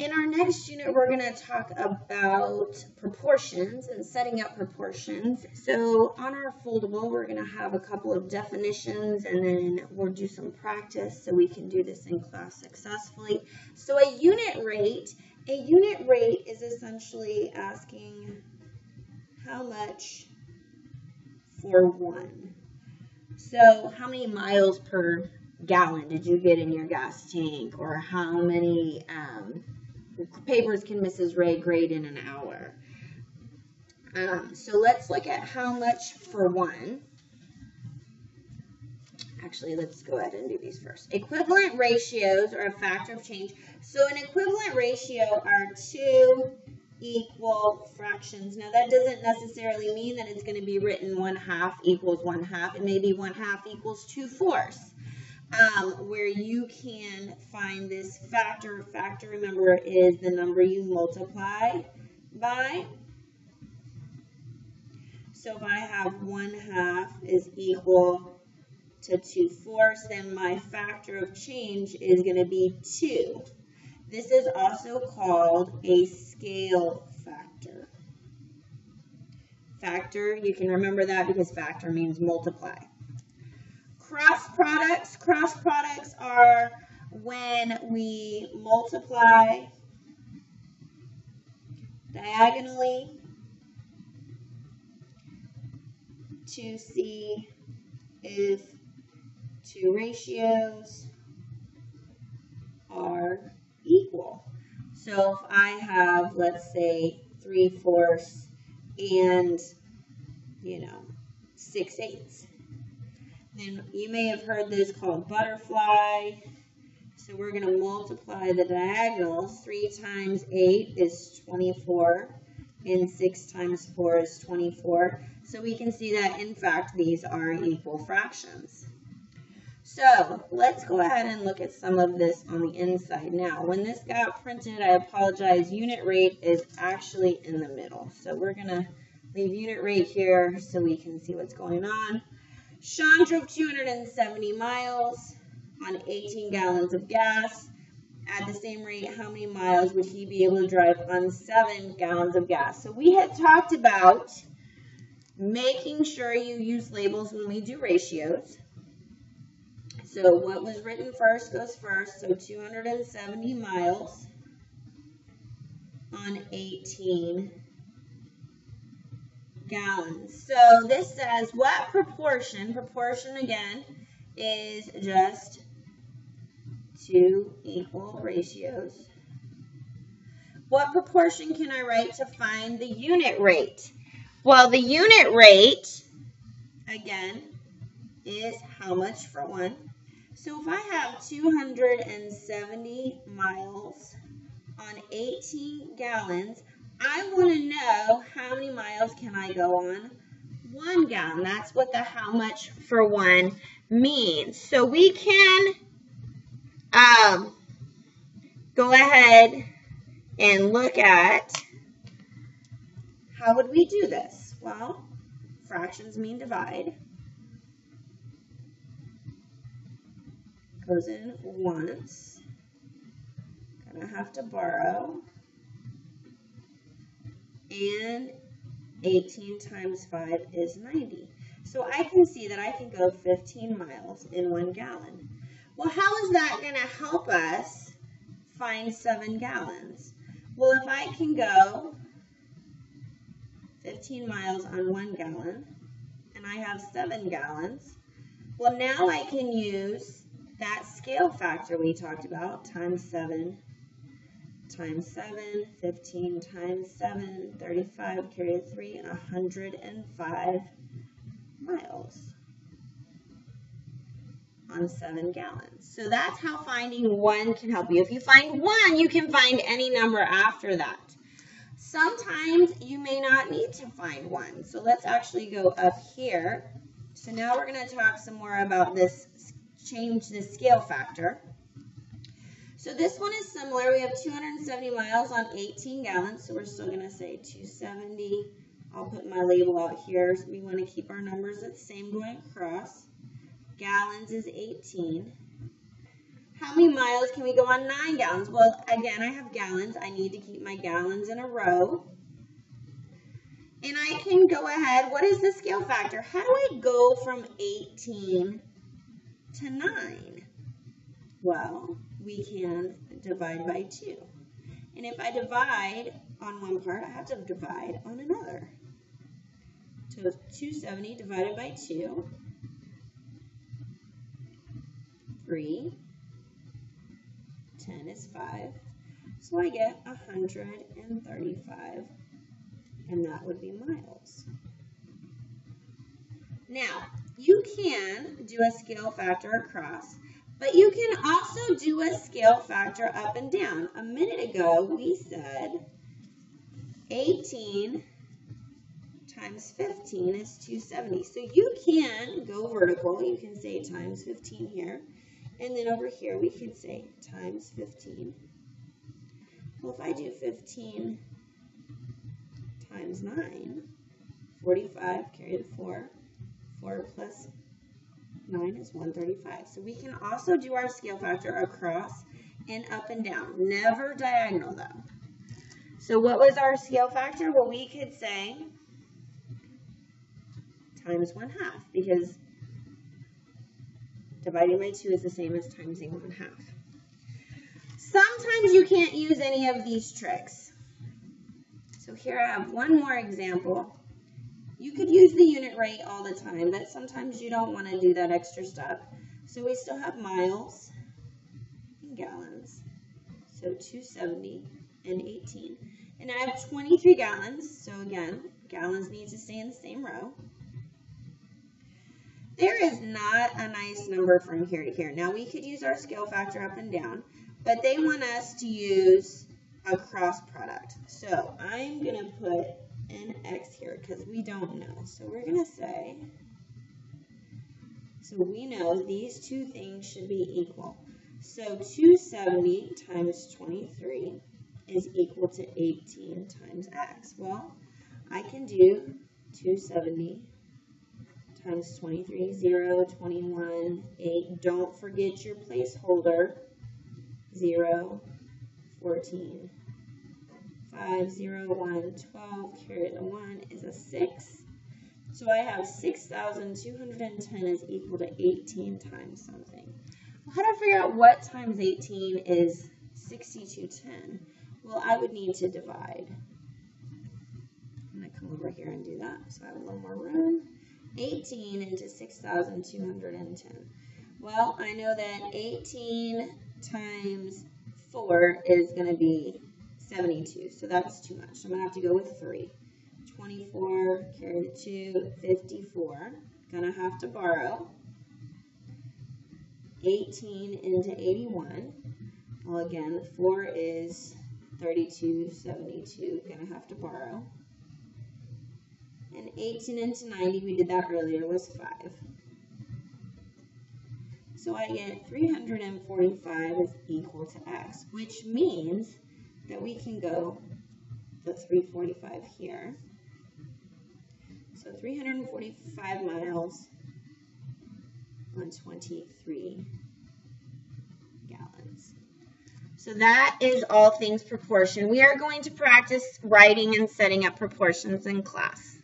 In our next unit, we're going to talk about proportions and setting up proportions. So on our foldable, we're going to have a couple of definitions, and then we'll do some practice so we can do this in class successfully. So a unit rate is essentially asking how much for one. So how many miles per gallon did you get in your gas tank, or how many papers can Mrs. Ray grade in an hour? So let's look at how much for one. Actually, let's go ahead and do these first. Equivalent ratios are a factor of change. So an equivalent ratio are two equal fractions. Now that doesn't necessarily mean that it's going to be written 1/2 equals 1/2. It may be 1/2 equals 2/4. Where you can find this factor. Factor, remember, is the number you multiply by. So if I have 1/2 is equal to 2/4, then my factor of change is going to be 2. This is also called a scale factor. Factor, you can remember that because factor means multiply. Cross products are when we multiply diagonally to see if two ratios are equal. So if I have, let's say, 3/4 and 6/8. Then you may have heard this called butterfly. So we're going to multiply the diagonals. 3 times 8 is 24, and 6 times 4 is 24. So we can see that, in fact, these are equal fractions. So let's go ahead and look at some of this on the inside. Now, when this got printed, I apologize, unit rate is actually in the middle. So we're going to leave unit rate here so we can see what's going on. Sean drove 270 miles on 18 gallons of gas. At the same rate, how many miles would he be able to drive on 7 gallons of gas? So we had talked about making sure you use labels when we do ratios. So what was written first goes first. So 270 miles on 18 gallons. So this says what proportion? Proportion again is just two equal ratios. What proportion can I write to find the unit rate? Well, the unit rate, again, is how much for one. So if I have 270 miles on 18 gallons, I want to know how many miles can I go on 1 gallon. That's what the how much for one means. So we can go ahead and look at how would we do this. Well, fractions mean divide. Goes in once. Gonna have to borrow. And 18 times 5 is 90. So I can see that I can go 15 miles in 1 gallon. Well, how is that going to help us find 7 gallons? Well, if I can go 15 miles on 1 gallon, and I have 7 gallons, well, now I can use that scale factor we talked about, times 7, 15 times 7, 35, carry a 3, 105 miles on 7 gallons. So that's how finding 1 can help you. If you find 1, you can find any number after that. Sometimes you may not need to find 1. So let's actually go up here. So now we're going to talk some more about this, change the scale factor. So this one is similar. We have 270 miles on 18 gallons. So we're still going to say 270. I'll put my label out here. So we want to keep our numbers the same going across. Gallons is 18. How many miles can we go on 9 gallons? Well, again, I have gallons. I need to keep my gallons in a row. And I can go ahead. What is the scale factor? How do I go from 18 to 9? Well, we can divide by 2. And if I divide on one part, I have to divide on another. So 270 divided by 2, 3, 10 is 5. So I get 135, and that would be miles. Now, you can do a scale factor across, but you can also do a scale factor up and down. A minute ago, we said 18 times 15 is 270. So you can go vertical. You can say times 15 here. And then over here, we can say times 15. Well, if I do 15 times 9, 45, carry the 4. 4 plus 9 is 135. So we can also do our scale factor across and up and down. Never diagonal, though. So what was our scale factor? Well, we could say times 1/2, because dividing by 2 is the same as timesing 1/2. Sometimes you can't use any of these tricks. So here I have one more example. You could use the unit rate all the time, but sometimes you don't want to do that extra step. So we still have miles and gallons. So 270 and 18. And I have 23 gallons. So again, gallons need to stay in the same row. There is not a nice number from here to here. Now we could use our scale factor up and down, but they want us to use a cross product. So I'm going to put an X here because we don't know. So we're going to say, so we know these two things should be equal. So 270 times 23 is equal to 18 times X. Well, I can do 270 times 23, 0, 21, 8. Don't forget your placeholder. 0, 14, 5, 0, 1, 12, carry the 1 is a 6. So I have 6,210 is equal to 18 times something. Well, how do I figure out what times 18 is 6,210? Well, I would need to divide. I'm going to come over here and do that so I have a little more room. 18 into 6,210. Well, I know that 18 times 4 is going to be 72, so that's too much. So I'm going to have to go with 3. 24, carry the 2, 54. Going to have to borrow. 18 into 81. Well, again, 4 is 32, 72. Going to have to borrow. And 18 into 90, we did that earlier, was 5. So I get 345 is equal to X, which means that we can go the 345 here. So 345 miles on 23 gallons. So that is all things proportion. We are going to practice writing and setting up proportions in class.